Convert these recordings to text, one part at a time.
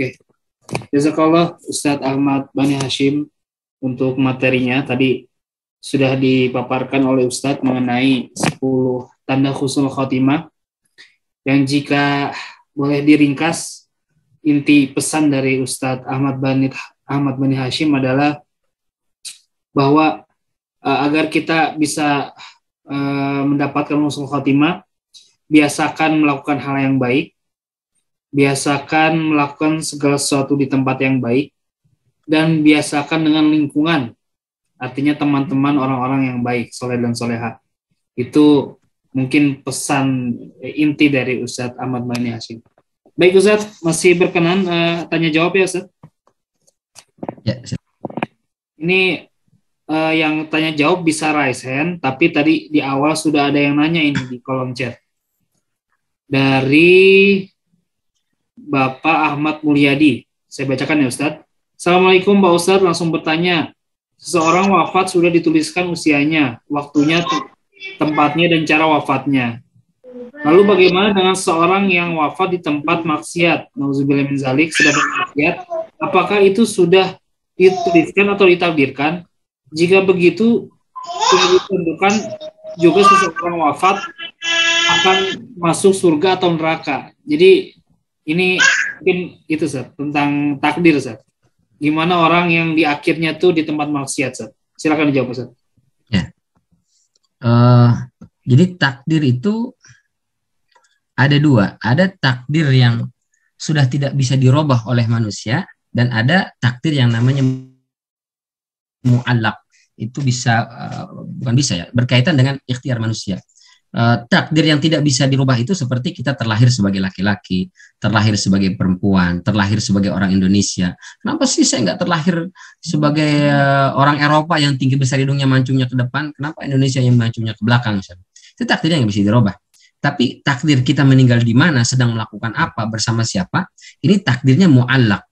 Oke. Jazakallah Ustadz Ahmad Bani Hashim untuk materinya. Tadi sudah dipaparkan oleh Ustadz mengenai 10 tanda husnul khotimah yang jika boleh diringkas, inti pesan dari Ustadz Ahmad Bani Hashim adalah bahwa agar kita bisa mendapatkan husnul khotimah, biasakan melakukan hal yang baik, biasakan melakukan segala sesuatu di tempat yang baik, dan biasakan dengan lingkungan, artinya teman-teman orang-orang yang baik, soleh dan soleha. Itu mungkin pesan inti dari Ustadz Ahmad Bani Hashim. Baik Ustadz, masih berkenan tanya jawab ya Ustadz? Ya. Ini yang tanya jawab bisa raise hand, tapi tadi di awal sudah ada yang nanya ini di kolom chat. Dari Bapak Ahmad Mulyadi. Saya bacakan ya Ustadz. Assalamualaikum Pak Ustadz, langsung bertanya. Seseorang wafat sudah dituliskan usianya, waktunya, tempatnya, dan cara wafatnya. Lalu bagaimana dengan seorang yang wafat di tempat maksiat? Nauzubillah min zalik, sudah bermaksiat. Apakah itu sudah dituliskan atau ditakdirkan? Jika begitu, sudah ditentukan juga seseorang wafat akan masuk surga atau neraka. Jadi ini mungkin itu Ustaz, tentang takdir Ustaz. Gimana orang yang di akhirnya tuh di tempat maksiat Ustaz? Silakan dijawab Ustaz. Ya. Jadi takdir itu ada dua. Ada takdir yang sudah tidak bisa dirubah oleh manusia, dan ada takdir yang namanya mu'allaq. Itu bisa, bukan bisa ya, berkaitan dengan ikhtiar manusia. Takdir yang tidak bisa dirubah itu seperti kita terlahir sebagai laki-laki, terlahir sebagai perempuan, terlahir sebagai orang Indonesia. Kenapa sih saya nggak terlahir sebagai orang Eropa yang tinggi besar hidungnya mancungnya ke depan? Kenapa Indonesia yang mancungnya ke belakang? Itu takdirnya yang bisa dirubah. Tapi takdir kita meninggal di mana, sedang melakukan apa, bersama siapa, ini takdirnya mu'allaq,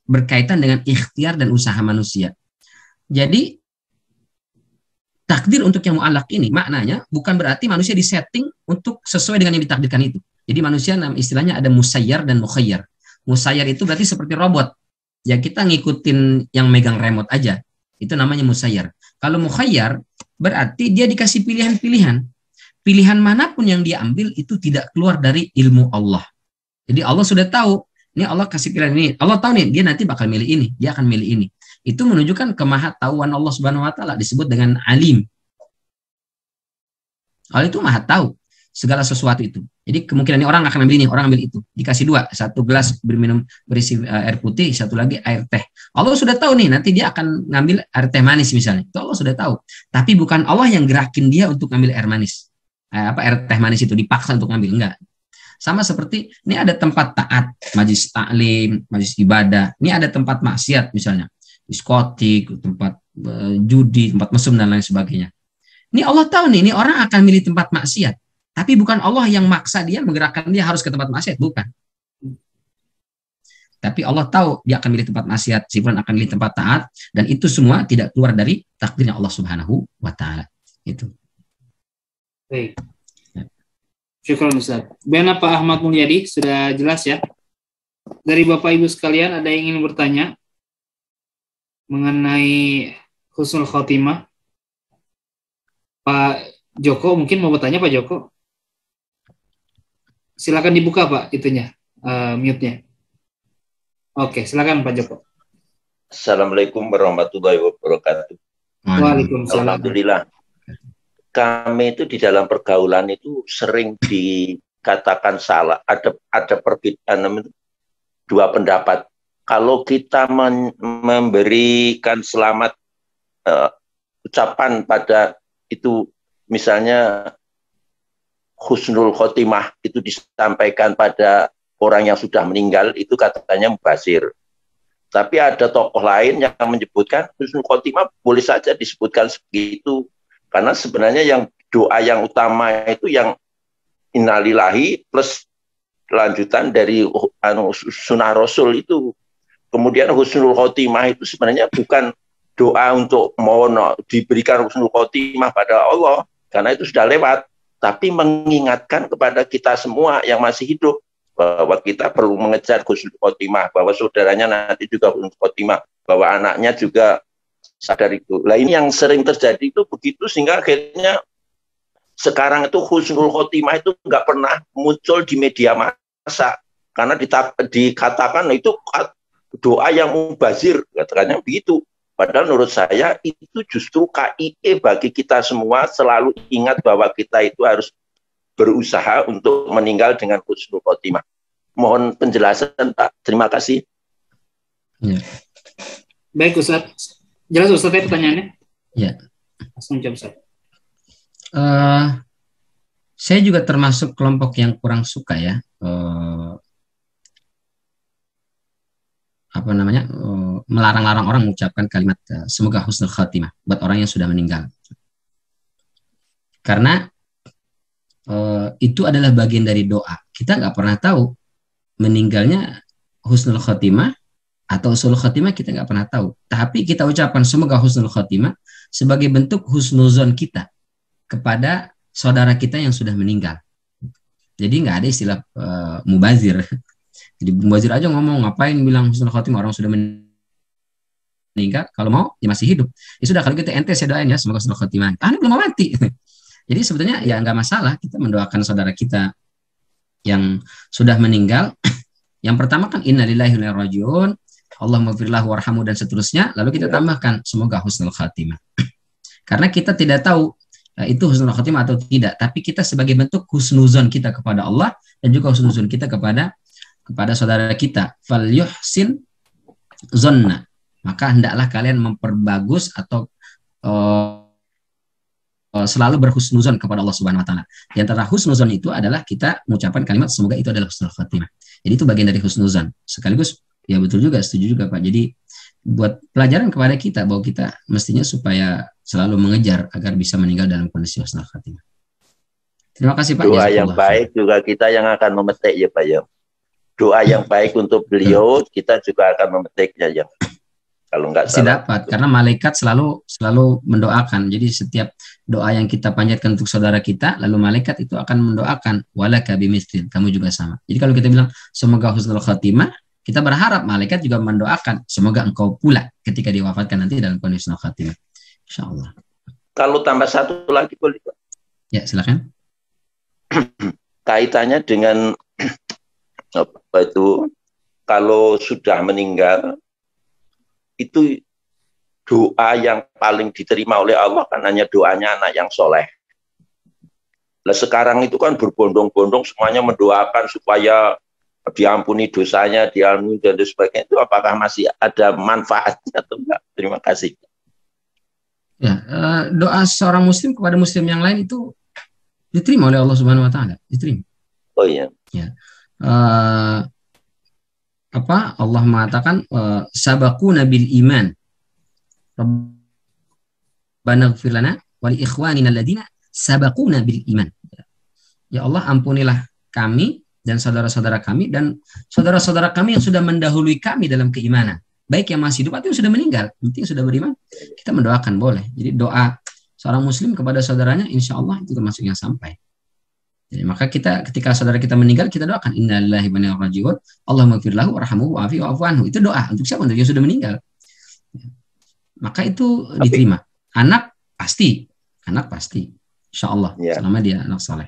berkaitan dengan ikhtiar dan usaha manusia. Jadi takdir untuk yang mu'allaq ini maknanya bukan berarti manusia disetting untuk sesuai dengan yang ditakdirkan itu. Jadi manusia istilahnya ada musayyar dan mukhayyar. Musayyar itu berarti seperti robot. Ya kita ngikutin yang megang remote aja. Itu namanya musayyar. Kalau mukhayyar berarti dia dikasih pilihan-pilihan. Pilihan manapun yang dia ambil itu tidak keluar dari ilmu Allah. Jadi Allah sudah tahu, ini Allah kasih pilihan ini. Allah tahu nih dia nanti bakal milih ini, dia akan milih ini. Itu menunjukkan kemahatauan Allah Subhanahu wa taala, disebut dengan alim. Allah itu maha tahu segala sesuatu itu. Jadi kemungkinan orang akan ambil ini, orang ambil itu. Dikasih dua, satu gelas berminum berisi air putih, satu lagi air teh. Allah sudah tahu nih, nanti dia akan ngambil air teh manis misalnya. Itu Allah sudah tahu. Tapi bukan Allah yang gerakin dia untuk ngambil air manis. Air teh manis itu dipaksa untuk ngambil, enggak. Sama seperti ini ada tempat taat, majelis taklim, majelis ibadah. Ini ada tempat maksiat misalnya, diskotik, tempat judi, tempat mesum dan lain sebagainya. Ini Allah tahu nih, ini orang akan milih tempat maksiat. Tapi bukan Allah yang maksa dia, menggerakkan dia harus ke tempat maksiat, bukan. Tapi Allah tahu dia akan milih tempat maksiat, si fulan akan milih tempat taat, dan itu semua tidak keluar dari takdirnya Allah Subhanahu wa taala. Itu. Baik. Syukran Ustaz. Bagaimana Pak Ahmad Mulyadi? Sudah jelas ya? Dari Bapak Ibu sekalian ada yang ingin bertanya mengenai husnul khotimah? Pak Joko mungkin mau bertanya Pak Joko? Silakan dibuka Pak itunya, mute-nya. Oke, silakan Pak Joko. Assalamualaikum warahmatullahi wabarakatuh. Waalaikumsalam. Alhamdulillah. Kami itu di dalam pergaulan itu sering dikatakan salah. Ada perbedaan dua pendapat. Kalau kita memberikan selamat ucapan pada itu, misalnya husnul khotimah itu disampaikan pada orang yang sudah meninggal, itu katanya mubazir. Tapi ada tokoh lain yang menyebutkan husnul khotimah boleh saja disebutkan segitu. Karena sebenarnya yang doa yang utama itu yang innalillahi plus lanjutan dari sunnah Rasul itu. Kemudian husnul khotimah itu sebenarnya bukan doa untuk mohon diberikan husnul khotimah pada Allah, karena itu sudah lewat. Tapi mengingatkan kepada kita semua yang masih hidup bahwa kita perlu mengejar husnul khotimah, bahwa saudaranya nanti juga husnul khotimah, bahwa anaknya juga sadar itu. Nah ini yang sering terjadi itu begitu, sehingga akhirnya sekarang itu husnul khotimah itu nggak pernah muncul di media massa, karena dikatakan itu doa yang mubazir, katakannya begitu. Padahal menurut saya itu justru KIE bagi kita semua, selalu ingat bahwa kita itu harus berusaha untuk meninggal dengan husnul khotimah. Mohon penjelasan Pak, terima kasih. Ya. Baik Ustaz, jelas Ustaz ya pertanyaannya? Ya. Langsung jawab Ustaz. Saya juga termasuk kelompok yang kurang suka ya, melarang-larang orang mengucapkan kalimat semoga husnul khatimah buat orang yang sudah meninggal. Karena itu adalah bagian dari doa. Kita nggak pernah tahu meninggalnya husnul khatimah atau usul khatimah, kita nggak pernah tahu. Tapi kita ucapkan semoga husnul khatimah sebagai bentuk husnuzon kita kepada saudara kita yang sudah meninggal. Jadi nggak ada istilah mubazir. Jadi mubazir aja ngomong, ngapain bilang husnul khatimah, orang sudah meninggal, kalau mau ya masih hidup. Ya sudah, kalau gitu ente saya doain ya semoga husnul khatimah. Ini belum mati. Jadi sebetulnya ya nggak masalah kita mendoakan saudara kita yang sudah meninggal. Yang pertama kan innalillahi wa inna ilaihi raji'un, Allahumma firlahu warhamu dan seterusnya. Lalu kita tambahkan semoga husnul khatimah. Karena kita tidak tahu itu husnul khatimah atau tidak, tapi kita sebagai bentuk husnuzon kita kepada Allah dan juga husnuzon kita kepada saudara kita. Fal yuhsin zonna, maka hendaklah kalian memperbagus atau selalu berhusnuzon kepada Allah Subhanahu wa taala. Di antara husnuzon itu adalah kita mengucapkan kalimat semoga itu adalah husnul khatimah. Jadi itu bagian dari husnuzon. Sekaligus ya betul juga, setuju juga Pak. Jadi buat pelajaran kepada kita bahwa kita mestinya supaya selalu mengejar agar bisa meninggal dalam kondisi husnul khatimah. Terima kasih Pak. Doa yang baik juga kita yang akan memetik ya Pak ya. Doa yang baik untuk beliau kita juga akan memetiknya ya. Kalau nggak salah. Dapat, karena malaikat selalu mendoakan. Jadi setiap doa yang kita panjatkan untuk saudara kita, lalu malaikat itu akan mendoakan walaka bimithli, kamu juga sama. Jadi kalau kita bilang semoga husnul khatimah, kita berharap malaikat juga mendoakan semoga engkau pula ketika diwafatkan nanti dalam kondisi husnul khatimah. Insyaallah. Kalau tambah satu lagi boleh Pak? Ya, silakan. Kaitannya dengan apa itu, kalau sudah meninggal itu doa yang paling diterima oleh Allah kan hanya doanya anak yang soleh. Nah sekarang itu kan berbondong-bondong semuanya mendoakan supaya diampuni dosanya, diampuni dan sebagainya. Itu apakah masih ada manfaatnya atau enggak? Terima kasih. Ya, doa seorang muslim kepada muslim yang lain itu diterima oleh Allah Subhanahu wa taala, diterima. Oh iya. Ya. Allah mengatakan sabaquna bil iman Rabbana ighfir lana wa li ikhwanina alladziina sabaquna bil iman. Ya Allah, ampunilah kami dan saudara-saudara kami dan saudara-saudara kami yang sudah mendahului kami dalam keimanan, baik yang masih hidup atau yang sudah meninggal. Penting sudah beriman, kita mendoakan boleh. Jadi doa seorang muslim kepada saudaranya insya Allah itu termasuk yang sampai. Jadi, maka kita ketika saudara kita meninggal kita doakan innalillahi wa inna ilaihi raji'un, Allahumma ighfir lahu warhamhu wa'afihi wa'fu anhu. Itu doa untuk siapa? Untuk yang sudah meninggal. Maka itu diterima. Anak pasti insya Allah ya. Selama dia anak saleh.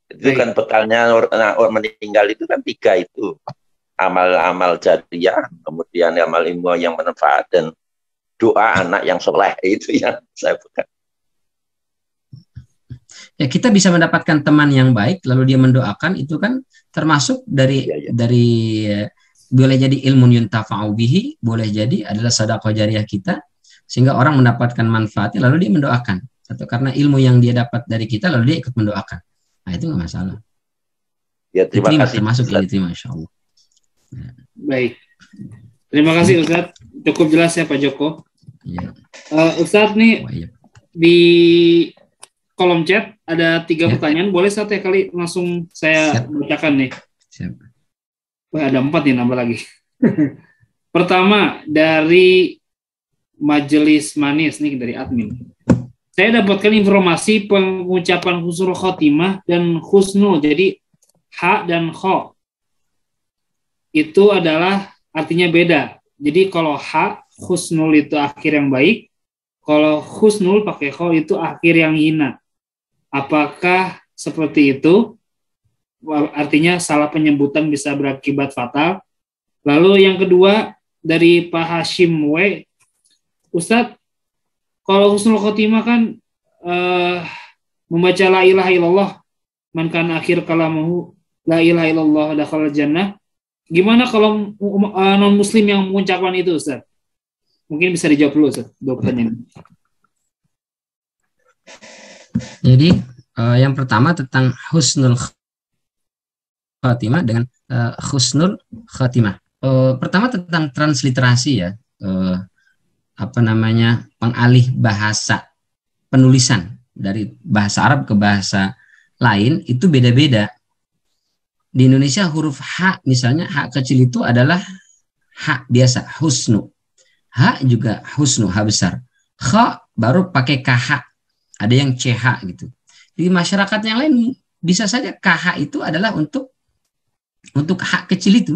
Itu kan bekalnya orang meninggal itu kan 3 itu. Amal-amal jariyah, kemudian amal ilmu yang bermanfaat dan doa anak yang soleh, itu yang saya bukan. Ya, kita bisa mendapatkan teman yang baik lalu dia mendoakan, itu kan termasuk dari boleh jadi ilmun yuntafa'u bihi, boleh jadi adalah sedekah jariyah kita sehingga orang mendapatkan manfaatnya lalu dia mendoakan, atau karena ilmu yang dia dapat dari kita lalu dia ikut mendoakan. Nah, itu nggak masalah. Ya, terima kasih. Termasuk yang diterima insyaallah. Ya. Baik. Terima kasih Ustaz. Cukup jelas ya Pak Joko. Ya. Ustaz nih di kolom chat ada 3 pertanyaan. Boleh Ustaz ya kali langsung saya bacakan nih. Siap. Wah, ada 4 nih nambah lagi. Pertama dari Majelis Manis nih dari admin. Saya dapatkan informasi pengucapan husnul khotimah dan husnul. Jadi ha dan kho itu adalah artinya beda. Jadi kalau ha, husnul itu akhir yang baik, kalau husnul pakai kho itu akhir yang hina. Apakah seperti itu? Artinya salah penyebutan bisa berakibat fatal. Lalu yang kedua dari Pak Hashim W. Ustadz, kalau husnul khotimah kan membaca la ilaha illallah, man kana akhir kalamahu la ilaha illallah dakhala jannah. Gimana kalau non muslim yang mengucapkan itu, Ustaz? Mungkin bisa dijawab dulu, Ustaz, dua pertanyaan. Jadi yang pertama tentang husnul khatimah dengan husnul khatimah. Pertama tentang transliterasi ya, pengalih bahasa penulisan dari bahasa Arab ke bahasa lain itu beda-beda. Di Indonesia huruf H misalnya, H kecil itu adalah H biasa, husnu. H juga husnu, H besar. Kha baru pakai KH, ada yang CH gitu. Di masyarakat yang lain bisa saja KH itu adalah untuk H kecil itu.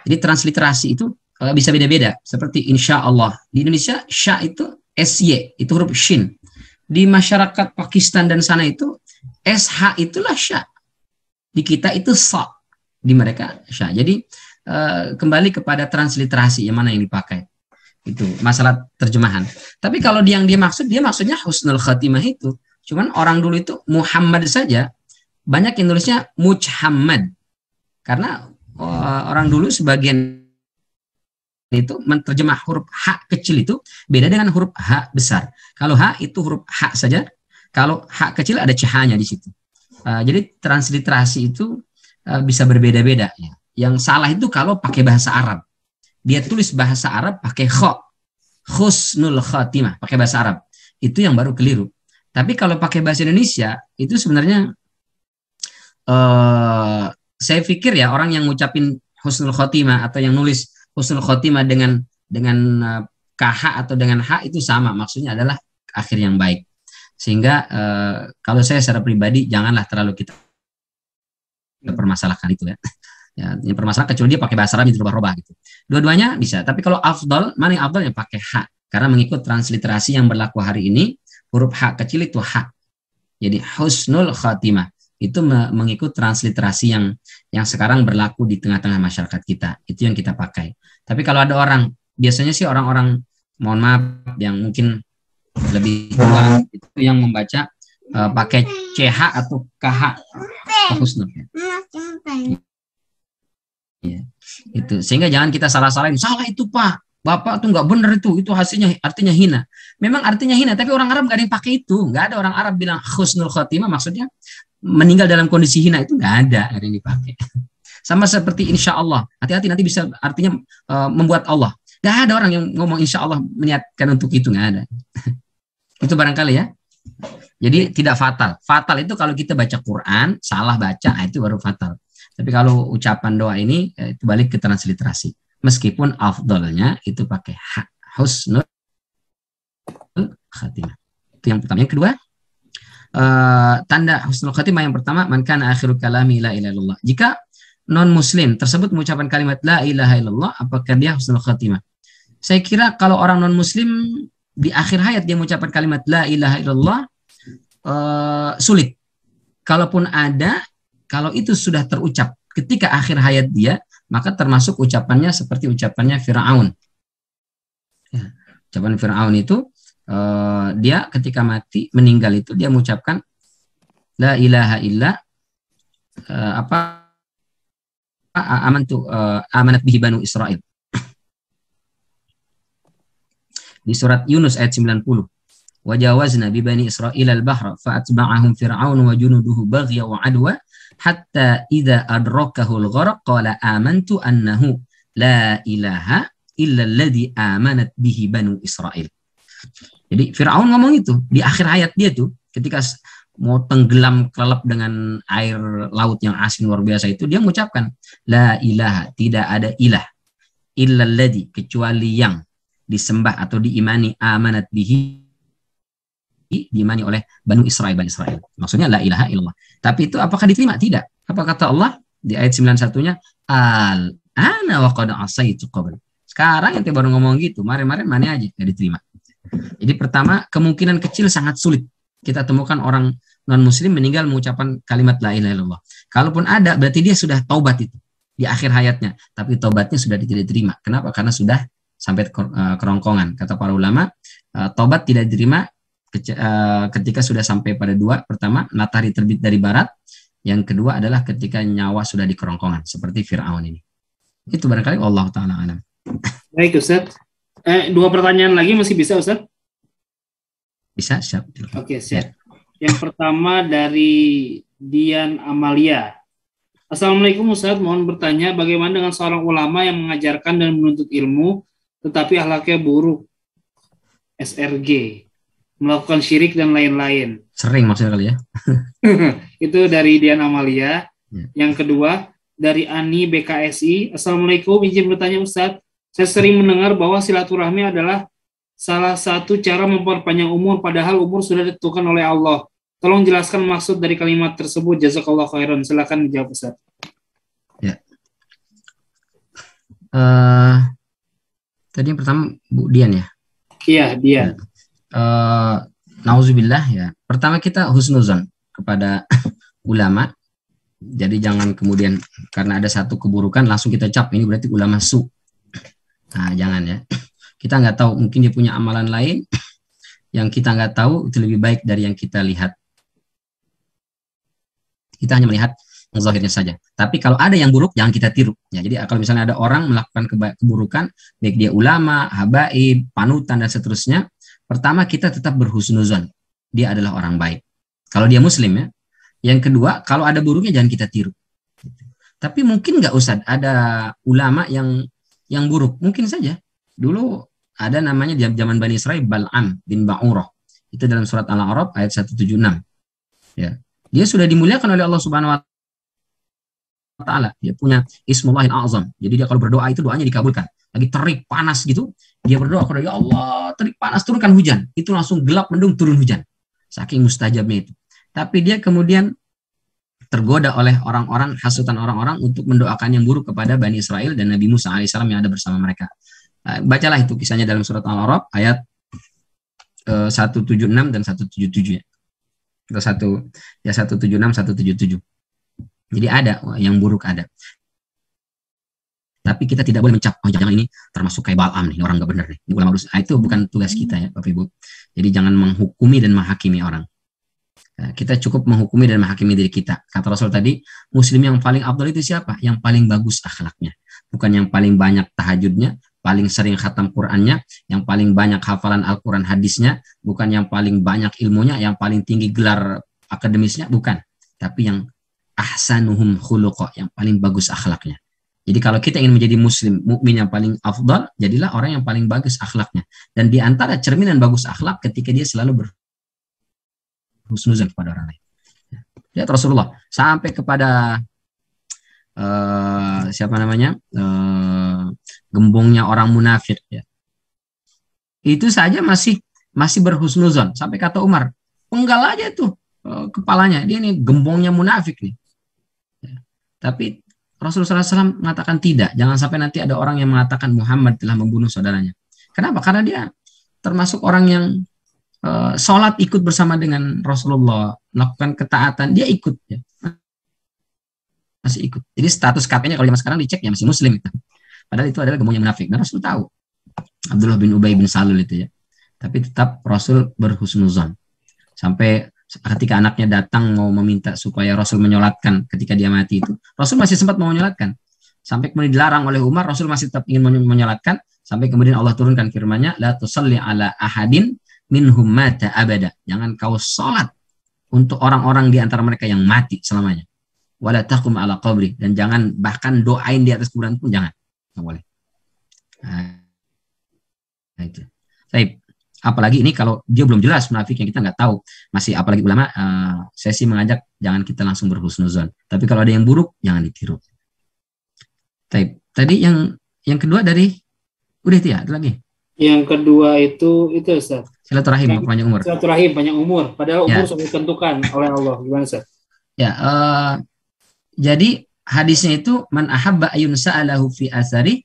Jadi transliterasi itu bisa beda-beda. Seperti insya Allah. Di Indonesia, sya itu SY, itu huruf shin. Di masyarakat Pakistan dan sana itu, SH itulah sya. Di kita itu sa. Di mereka sya. Jadi kembali kepada transliterasi yang mana yang dipakai. Itu masalah terjemahan. Tapi kalau yang dia maksudnya husnul khatimah itu. Cuman orang dulu itu Muhammad saja. Banyak yang nulisnya Muhammad. Karena orang dulu sebagian itu menerjemah huruf H kecil itu beda dengan huruf H besar. Kalau H itu huruf H saja, kalau H kecil ada CH-nya di situ. Jadi transliterasi itu bisa berbeda-beda. Ya. Yang salah itu kalau pakai bahasa Arab. Dia tulis bahasa Arab pakai kho, husnul khatimah, pakai bahasa Arab. Itu yang baru keliru. Tapi kalau pakai bahasa Indonesia itu sebenarnya saya pikir ya orang yang ngucapin husnul khotimah atau yang nulis husnul khotimah dengan KH atau dengan H itu sama, maksudnya adalah akhir yang baik. Sehingga kalau saya secara pribadi janganlah terlalu kita permasalahkan itu ya. Yang permasalahan kecuali dia pakai bahasa Arab itu rubah-rubah gitu. Dua-duanya bisa, tapi kalau afdal, mana yang afdal yang pakai H karena mengikut transliterasi yang berlaku hari ini, huruf H kecil itu H. Jadi husnul khatimah itu mengikut transliterasi yang sekarang berlaku di tengah-tengah masyarakat kita. Itu yang kita pakai. Tapi kalau ada orang, biasanya sih orang-orang, mohon maaf, yang mungkin lebih tua, itu yang membaca pakai CH atau KH, husnul. Ya, itu. Sehingga jangan kita salah-salahin, salah itu Pak, Bapak tuh nggak benar itu hasilnya artinya hina. Memang artinya hina, tapi orang Arab nggak ada yang pakai itu. Nggak ada orang Arab bilang husnul khotimah, maksudnya meninggal dalam kondisi hina, itu nggak ada yang dipakai. Sama seperti insya Allah, hati-hati nanti bisa artinya membuat Allah. Nggak ada orang yang ngomong insya Allah meniatkan untuk itu, nggak ada. Itu barangkali ya. Jadi tidak fatal. Fatal itu kalau kita baca Quran salah baca, itu baru fatal. Tapi kalau ucapan doa ini itu balik ke transliterasi. Meskipun afdalnya itu pakai husnul khatimah. Itu yang pertama. Yang kedua, tanda husnul khatimah yang pertama, man kana akhiru kalami la ilaha illallah. Jika non muslim tersebut mengucapkan kalimat la ilaha illallah, apakah dia husnul khatimah? Saya kira kalau orang non muslim di akhir hayat dia mengucapkan kalimat la ilaha illallah, sulit. Kalaupun ada, kalau itu sudah terucap ketika akhir hayat dia, maka termasuk ucapannya seperti ucapannya Fir'aun. Ya, ucapan Fir'aun itu dia ketika mati meninggal itu dia mengucapkan la ilaha illa amanat bihi banu Israel. Di surat Yunus ayat 90. Wajawazna bi bani Israil al-bahra fa'atba'ahum fir'aun wa junuduhu baghya wa adwa hatta idza adrakahu al-gharq qala amantu annahu la ilaha illa alladhi amanat bihi banu Israil. Jadi Fir'aun ngomong itu di akhir hayat dia tuh ketika mau tenggelam kelelep dengan air laut yang asin luar biasa itu, dia mengucapkan la ilaha, tidak ada ilah illa alladhi, kecuali yang disembah atau diimani amanat bihi diimani oleh Bani Israel. Maksudnya la ilaha illallah. Tapi itu apakah diterima? Tidak. Apa kata Allah di ayat 91-nya? Al-ana wa qad asaitu qabl. Sekarang ente baru ngomong gitu, kemarin mana aja nggak diterima. Jadi pertama, kemungkinan kecil sangat sulit kita temukan orang non-muslim meninggal mengucapkan kalimat la ilaha illallah. Kalaupun ada, berarti dia sudah taubat itu di akhir hayatnya. Tapi taubatnya sudah tidak diterima. Kenapa? Karena sudah sampai kerongkongan. Kata para ulama, taubat tidak diterima ketika sudah sampai pada dua. Pertama, matahari terbit dari barat. Yang kedua adalah ketika nyawa sudah di kerongkongan. Seperti Fir'aun ini. Itu barangkali Allah Ta'ala alam. Baik Ustaz. Dua pertanyaan lagi masih bisa Ustaz? Bisa, siap. Oke, siap. Yang pertama dari Dian Amalia. Assalamualaikum Ustaz, mohon bertanya bagaimana dengan seorang ulama yang mengajarkan dan menuntut ilmu tetapi akhlaknya buruk, SRG, melakukan syirik dan lain-lain. Sering maksudnya kali ya. Itu dari Dian Amalia. Yang kedua dari Ani BKSI. Assalamualaikum, izin bertanya Ustaz, saya sering mendengar bahwa silaturahmi adalah salah satu cara memperpanjang umur, padahal umur sudah ditentukan oleh Allah. Tolong jelaskan maksud dari kalimat tersebut. Jazakallah khairan. Silakan dijawab Ustaz. Ya. Tadi yang pertama Bu Dian ya? Iya, Dian. Nauzubillah ya. Pertama kita husnuzon kepada ulama. Jadi jangan kemudian karena ada satu keburukan langsung kita cap ini berarti ulama su. Nah, jangan ya. Kita nggak tahu, mungkin dia punya amalan lain yang kita nggak tahu, itu lebih baik dari yang kita lihat. Kita hanya melihat yang zahirnya saja. Tapi kalau ada yang buruk, jangan kita tiru. Ya, jadi kalau misalnya ada orang melakukan keburukan, baik dia ulama, habaib, panutan, dan seterusnya, pertama kita tetap berhusnuzon. Dia adalah orang baik. Kalau dia muslim ya. Yang kedua, kalau ada buruknya jangan kita tiru. Tapi mungkin nggak Ustaz, ada ulama yang buruk. Mungkin saja. Dulu ada namanya di zaman Bani Israel Bal'am bin Ba'urah. Itu dalam surat Al-A'raf ayat 176. Ya. Dia sudah dimuliakan oleh Allah Subhanahu wa taala. Dia punya Ismullahil A'zam. Jadi dia kalau berdoa itu doanya dikabulkan. Lagi terik panas gitu, dia berdoa kepada ya Allah, terik panas turunkan hujan. Itu langsung gelap mendung turun hujan. Saking mustajabnya itu. Tapi dia kemudian tergoda oleh orang-orang, hasutan orang-orang untuk mendoakan yang buruk kepada Bani Israel dan Nabi Musa alaihissalam yang ada bersama mereka. Bacalah itu kisahnya dalam surat Al-A'raf ayat 176 dan 177 ya. Atau 176 177. Jadi ada yang buruk ada. Tapi kita tidak boleh mencap, oh jangan ini termasuk kayak Bal'am nih, orang nggak benar nih. Ini ulama itu bukan tugas kita ya Bapak Ibu. Jadi jangan menghukumi dan menghakimi orang. Kita cukup menghukumi dan menghakimi diri kita. Kata Rasul tadi, muslim yang paling afdal itu siapa? Yang paling bagus akhlaknya. Bukan yang paling banyak tahajudnya, paling sering khatam Qur'annya, yang paling banyak hafalan Al-Quran hadisnya, bukan yang paling banyak ilmunya, yang paling tinggi gelar akademisnya, bukan. Tapi yang ahsanuhum khuluqa, yang paling bagus akhlaknya. Jadi kalau kita ingin menjadi muslim, mukmin yang paling afdal, jadilah orang yang paling bagus akhlaknya. Dan di antara cerminan bagus akhlak ketika dia selalu berhusnuzan kepada orang lain. Ya Rasulullah sampai kepada siapa namanya gembongnya orang munafik ya. Itu saja masih berhusnuzon sampai kata Umar, penggal aja tuh kepalanya, dia ini gembongnya munafik nih. Ya. Tapi Rasulullah SAW mengatakan tidak, jangan sampai nanti ada orang yang mengatakan Muhammad telah membunuh saudaranya. Kenapa? Karena dia termasuk orang yang sholat ikut bersama dengan Rasulullah, melakukan ketaatan, dia ikut ya. Masih ikut. Jadi status KP-nya kalau zaman sekarang dicek ya masih muslim itu. Padahal itu adalah gembongnya munafik. Nah, Rasul tahu. Abdullah bin Ubay bin Salul itu ya. Tapi tetap Rasul berhusnuzon. Sampai ketika anaknya datang mau meminta supaya Rasul menyolatkan ketika dia mati itu, Rasul masih sempat mau menyolatkan. Sampai kemudian dilarang oleh Umar, Rasul masih tetap ingin menyolatkan. Sampai kemudian Allah turunkan firman-Nya, la tusalli ala ahadin minhum mata abada. Jangan kau salat untuk orang-orang di antara mereka yang mati selamanya. Wala taqum ala qabri, dan jangan bahkan doain di atas kuburan pun jangan. Nggak boleh. Nah, itu. Baik. Apalagi ini kalau dia belum jelas munafiknya, kita nggak tahu. Masih apalagi ulama, saya sih mengajak jangan kita langsung berhusnuzon. Tapi kalau ada yang buruk, jangan ditiru. Baik. Tadi yang kedua dari udah itu ya, ada lagi. Yang kedua itu Ustaz. Silaturahim, panjang umur. Silaturahim panjang umur. Padahal umur Ya. sudah ditentukan oleh Allah. Gimana Ustaz? Ya, jadi hadisnya itu man ahabba ayun sa'alahu fi asari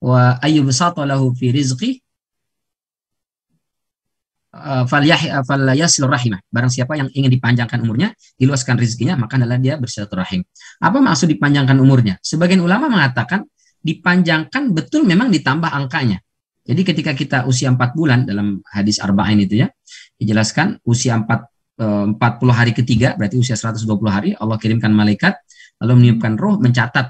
wa ayyubsata lahu fi rizqi falyasil rahimah. Barang siapa yang ingin dipanjangkan umurnya, diluaskan rezekinya, maka adalah dia bersilaturahim. Apa maksud dipanjangkan umurnya? Sebagian ulama mengatakan dipanjangkan betul memang ditambah angkanya. Jadi ketika kita usia 4 bulan dalam hadis Arba'in itu ya, dijelaskan usia 40 hari ketiga, berarti usia 120 hari, Allah kirimkan malaikat, lalu meniupkan roh, mencatat.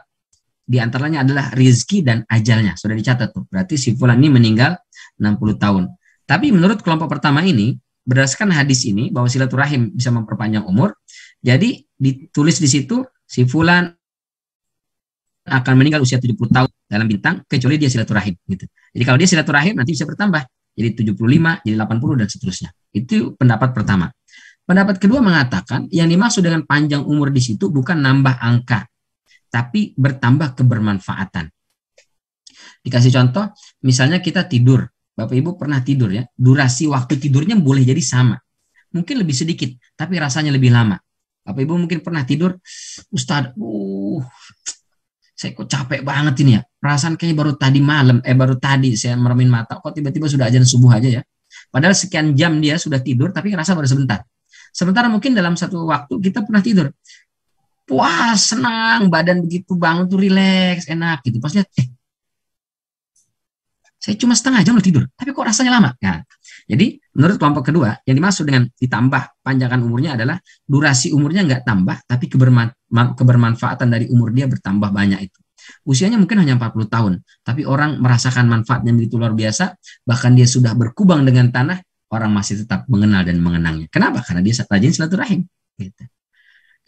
Di antaranya adalah rizki dan ajalnya. Sudah dicatat tuh. Berarti si fulan ini meninggal 60 tahun. Tapi menurut kelompok pertama ini, berdasarkan hadis ini, bahwa silaturahim bisa memperpanjang umur, jadi ditulis di situ, si fulan akan meninggal usia 70 tahun dalam bintang, kecuali dia silaturahim. Gitu. Jadi kalau dia silaturahim, nanti bisa bertambah. Jadi 75, jadi 80, dan seterusnya. Itu pendapat pertama. Pendapat kedua mengatakan, yang dimaksud dengan panjang umur di situ bukan nambah angka, tapi bertambah kebermanfaatan. Dikasih contoh, misalnya kita tidur. Bapak Ibu pernah tidur ya, durasi waktu tidurnya boleh jadi sama. Mungkin lebih sedikit, tapi rasanya lebih lama. Bapak Ibu mungkin pernah tidur, Ustadz, saya kok capek banget ini ya. Perasaan kayaknya baru tadi saya meremin mata, kok tiba-tiba sudah azan subuh aja ya. Padahal sekian jam dia sudah tidur, tapi rasa baru sebentar. Sementara mungkin dalam satu waktu kita pernah tidur. Wah, senang, badan begitu bangun tuh rileks, enak gitu. Pas lihat, saya cuma setengah jam tidur, tapi kok rasanya lama? Nah, jadi menurut kelompok kedua, yang dimaksud dengan ditambah panjangkan umurnya adalah durasi umurnya nggak tambah, tapi kebermanfaatan dari umur dia bertambah banyak itu. Usianya mungkin hanya 40 tahun, tapi orang merasakan manfaatnya begitu luar biasa, bahkan dia sudah berkubang dengan tanah, orang masih tetap mengenal dan mengenangnya. Kenapa? Karena dia rajin silaturahim. Gitu.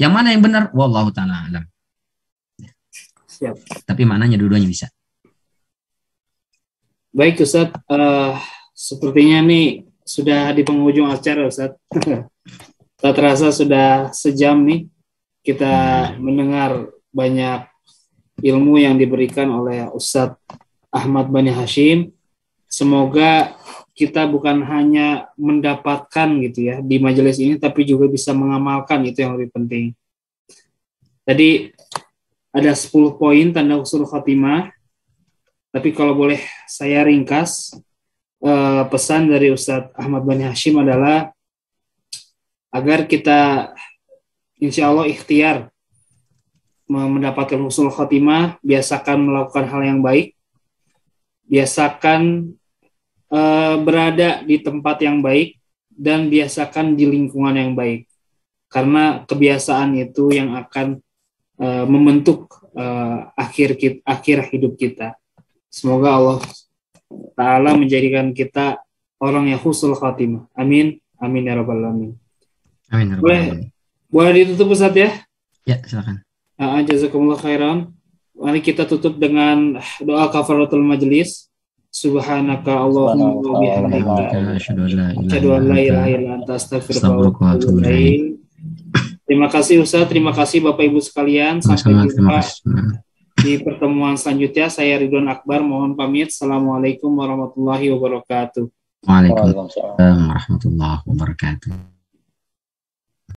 Yang mana yang benar? Wallahu ta'ala alam. Siap. Tapi maknanya dua-duanya bisa. Baik Ustaz, sepertinya nih sudah di penghujung acara Ustaz. Tak terasa sudah sejam nih kita mendengar banyak ilmu yang diberikan oleh Ustaz Ahmad Bani Hashim. Semoga kita bukan hanya mendapatkan gitu ya di majelis ini, tapi juga bisa mengamalkan, itu yang lebih penting. Tadi ada 10 poin tanda husnul khotimah. Tapi kalau boleh saya ringkas, pesan dari Ustadz Ahmad Bani Hashim adalah agar kita insya Allah ikhtiar mendapatkan husnul khotimah, biasakan melakukan hal yang baik, biasakan berada di tempat yang baik, dan biasakan di lingkungan yang baik. Karena kebiasaan itu yang akan membentuk akhir hidup kita. Semoga Allah Ta'ala menjadikan kita orang yang husnul khatimah. Amin. Amin ya rabbal alamin. Amin. Boleh ditutup Ustaz ya? Ya, silakan. Jazakumullah khairan. Mari kita tutup dengan doa kafaratul majlis. Subhanaka Allahumma wa bihamdika asyhadu an la ilaha illa anta astaghfiruka wa atubu ilaik. Terima kasih Ustaz, terima kasih Bapak Ibu sekalian. Sampai jumpa di pertemuan selanjutnya. Saya Ridwan Akbar, mohon pamit. Assalamualaikum warahmatullahi wabarakatuh. Waalaikumsalam warahmatullahi wabarakatuh.